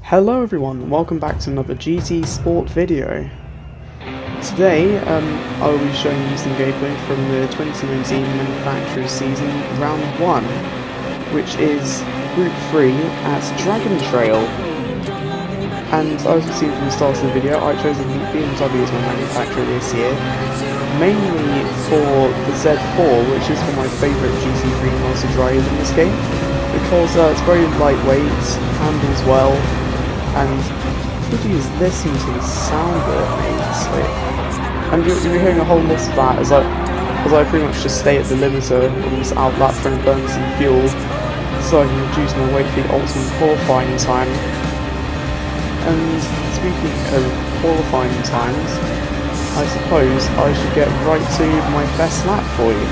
Hello everyone, welcome back to another GT Sport video. Today, I will be showing you some gameplay from the 2019 Manufacturers Season Round 1, which is Group 3 at Dragon Trail. And as you can see from the start of the video, I chose the BMW as my manufacturer this year, mainly for the Z4, which is one of my favourite GT3 cars to drive in this game, because it's very lightweight, handles well, and pretty as listen to the sound that it makes. And you're hearing a whole lot of that as I pretty much just stay at the limiter on this outlap trying to burn some fuel so I can reduce my weight for the ultimate qualifying time. And speaking of qualifying times, I suppose I should get right to my best lap for you.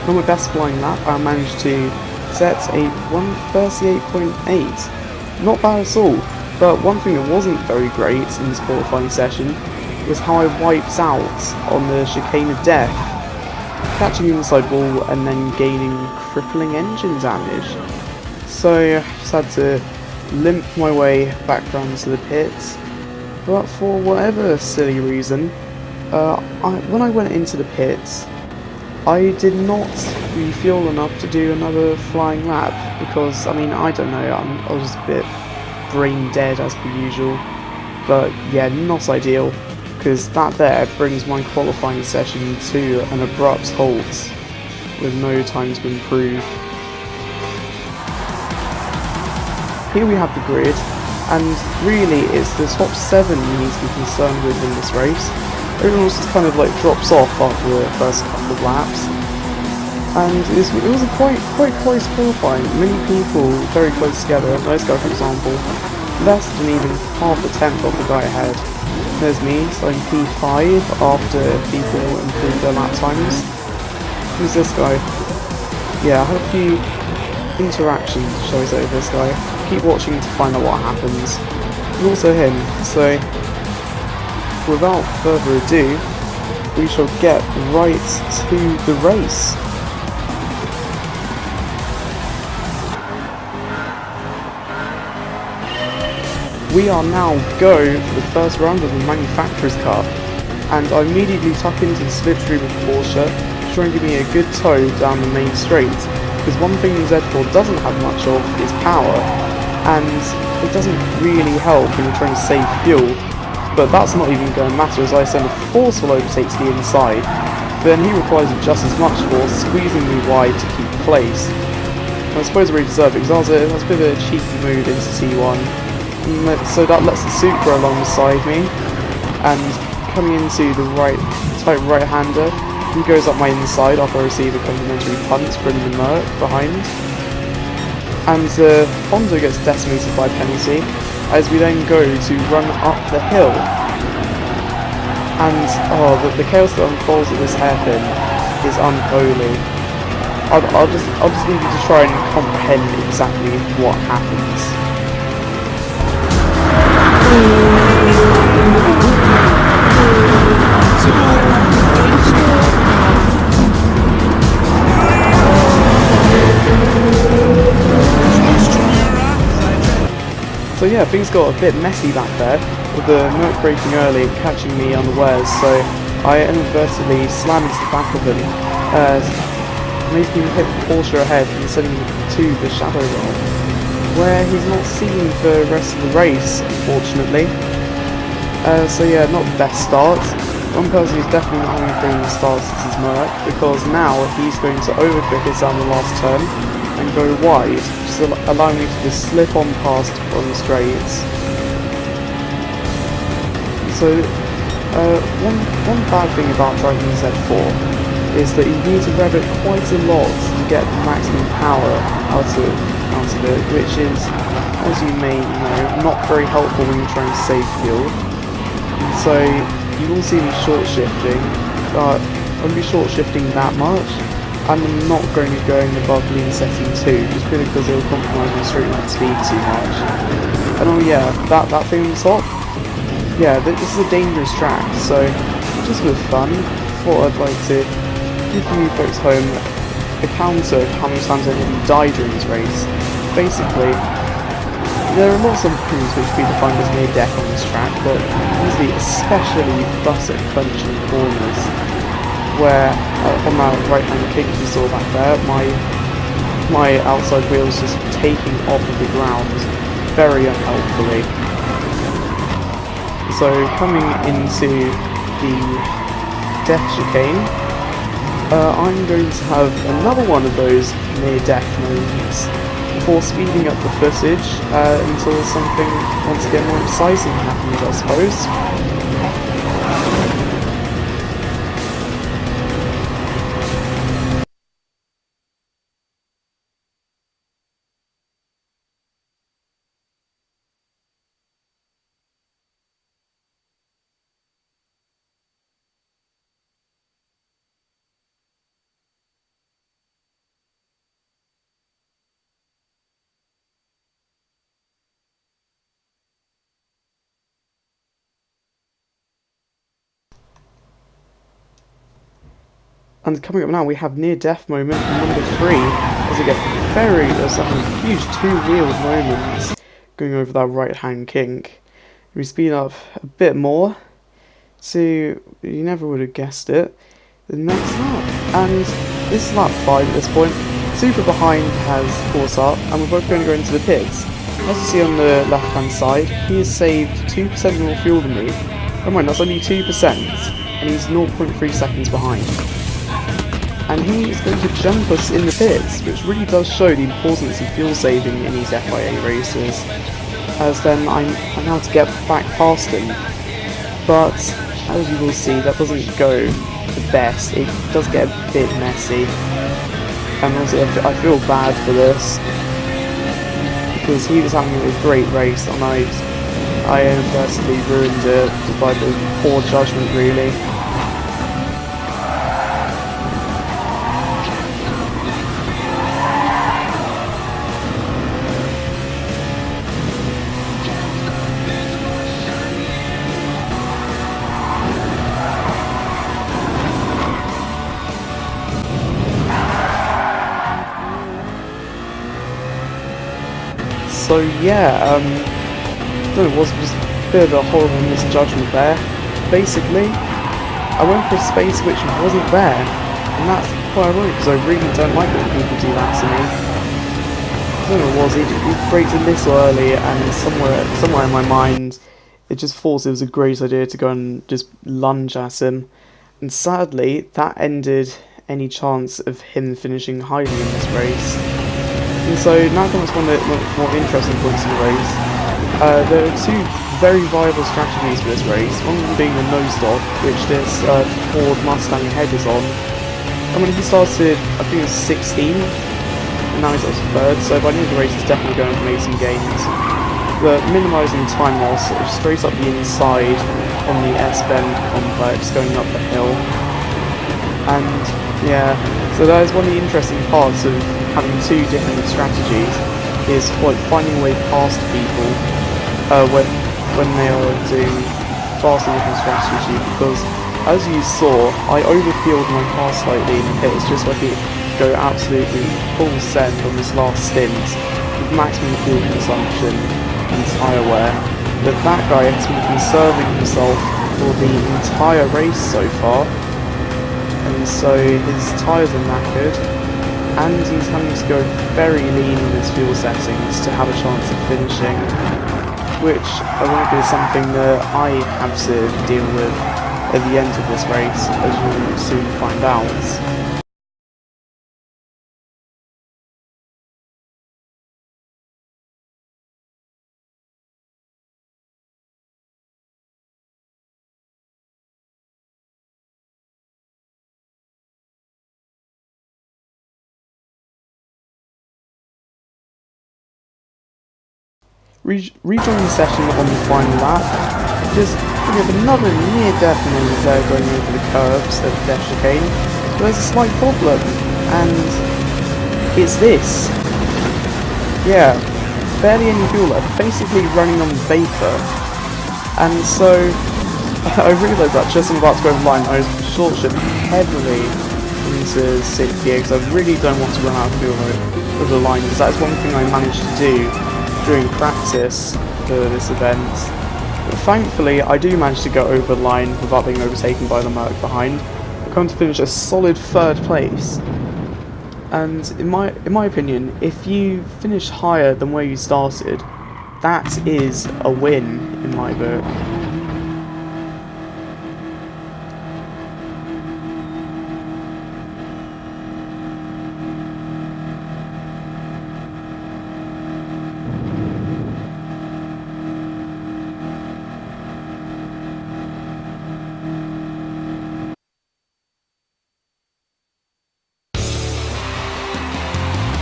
On my best flying lap, I managed to set a 1:38.8. Not bad at all, but one thing that wasn't very great in this qualifying session was how I wiped out on the chicane of death, catching the inside wall and then gaining crippling engine damage. So I just had to limp my way back round to the pits, but for whatever silly reason, when I went into the pits, I did not refuel enough to do another flying lap because, I don't know, I was just a bit brain dead as per usual. But yeah, not ideal, because that there brings my qualifying session to an abrupt halt with no time to improve. Here we have the grid, and really it's the top 7 you need to be concerned with in this race. Everyone else just kind of drops off after the first couple of laps, and it was a quite close qualifying. Many people very close together. This guy, for example, less than even half a tenth of the guy ahead. There's me, so I'm P5 after people improve their lap times. Who's this guy? Yeah, I had a few interactions, shall we say, with this guy. Keep watching to find out what happens. And also him, so without further ado, we shall get right to the race. We are now go for the first round of the Manufacturers Cup, and I immediately tuck into the slipstream of Porsche to try and give me a good tow down the main straight, because one thing the Z4 doesn't have much of is power, and it doesn't really help when you're trying to save fuel. But that's not even going to matter as I send a forceful overtake to the inside, but then he requires just as much force, squeezing me wide to keep place. And I suppose I really deserved it because I was a bit of a cheeky move into T1, so that lets the Supra alongside me, and coming into the tight right-hander, he goes up my inside after I receive a complimentary punt from the Merc behind. And Honda gets decimated by penalty, as we then go to run up the hill. And oh, the chaos that unfolds at this hairpin is unholy. I'll just need you to try and comprehend exactly what happens. So yeah, things got a bit messy back there, with the Merc breaking early and catching me unawares, so I inadvertently slammed into the back of him, making him hit Porsche ahead and sending him to the Shadow Roll, where he's not seen for the rest of the race, unfortunately. So yeah, not the best start. One person who's definitely not having a brilliant start is his Merc, because now he's going to overcook it down the last turn and go wide, just allowing me to just slip on past on the straights. So, one bad thing about driving the Z4 is that you need to rev it quite a lot to get the maximum power out of it, which is, as you may know, not very helpful when you're trying to save fuel. So, you will see me short shifting, but I won't be short shifting that much. And I'm not going to be going above lean setting 2, just purely because it will compromise my straight line speed too much. And oh yeah, that thing on the top, yeah, this is a dangerous track, so just for fun, thought I'd like to give you folks home a counter of how many times I've even died during this race. Basically, there are lots of things which we define as near death on this track, but usually especially buttock clenching corners, where on that right hand kick you saw back there, my outside wheel was just taking off of the ground very unhelpfully. So coming into the death chicane, I'm going to have another one of those near death moments before speeding up the footage until something once again more exciting happens, I suppose. And coming up now, we have near death moment number 3, as we get some huge two-wheeled moments going over that right hand kink. We speed up a bit more to, you never would have guessed it, the next lap. And this is lap 5 at this point. Super behind has caught up, and we're both going to go into the pits. As you see on the left hand side, he has saved 2% more fuel than me. Oh my, that's only 2%, and he's 0.3 seconds behind. And he is going to jump us in the pits, which really does show the importance of fuel saving in these FIA races, as then I'm now to get back past him. But as you will see, that doesn't go the best. It does get a bit messy, and also I feel bad for this, because he was having a great race and I inadvertently ruined it just by the poor judgment, really. So yeah, I don't know, it was just a bit of a horrible misjudgment there. Basically, I went for a space which wasn't there, and that's quite ironic because I really don't like when people do that to me. I don't know what it was, he braked a little early, and somewhere in my mind, it just thought it was a great idea to go and just lunge at him. And sadly, that ended any chance of him finishing highly in this race. And so now comes one of the more interesting points in the race. There are two very viable strategies for this race, one of them being the nose stop, which this Ford Mustang head is on. And when he started, I think it was 16, and now he's up to 3rd, so by the end of the race he's definitely going to make some gains. but minimising time loss sort of straight up the inside on the S-Bend complex going up the hill. And yeah, so that is one of the interesting parts of having two different strategies, is like finding a way past people when they are doing vastly different strategy, because as you saw, I overfueled my car slightly in the pits just so I could go absolutely full send on this last stint with maximum fuel consumption and tyre wear, but that guy has been conserving himself for the entire race so far, and so his tyres are knackered, and he's having to go very lean in his fuel settings to have a chance of finishing, which ironically is something that I have to deal with at the end of this race, as you'll soon find out. Rejoin the session on the final lap. Just we have another near death moment there going over the curbs at the death chicane. But there's a slight problem, and it's this. Yeah, barely any fuel left, basically running on vapor. And so I realised that just as I'm about to go over the line, I was short shift heavily into 6th gear because I really don't want to run out of fuel over the line, because that is one thing I managed to do during practice for this event. But thankfully I do manage to go over the line without being overtaken by the Merc behind. I've come to finish a solid 3rd place, and in my opinion, if you finish higher than where you started, that is a win in my book.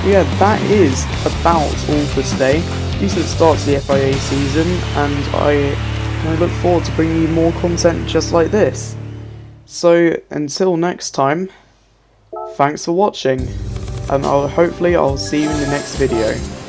Yeah, that is about all for today. Decent start to the FIA season, and I look forward to bringing you more content just like this. So until next time, thanks for watching, and hopefully I'll see you in the next video.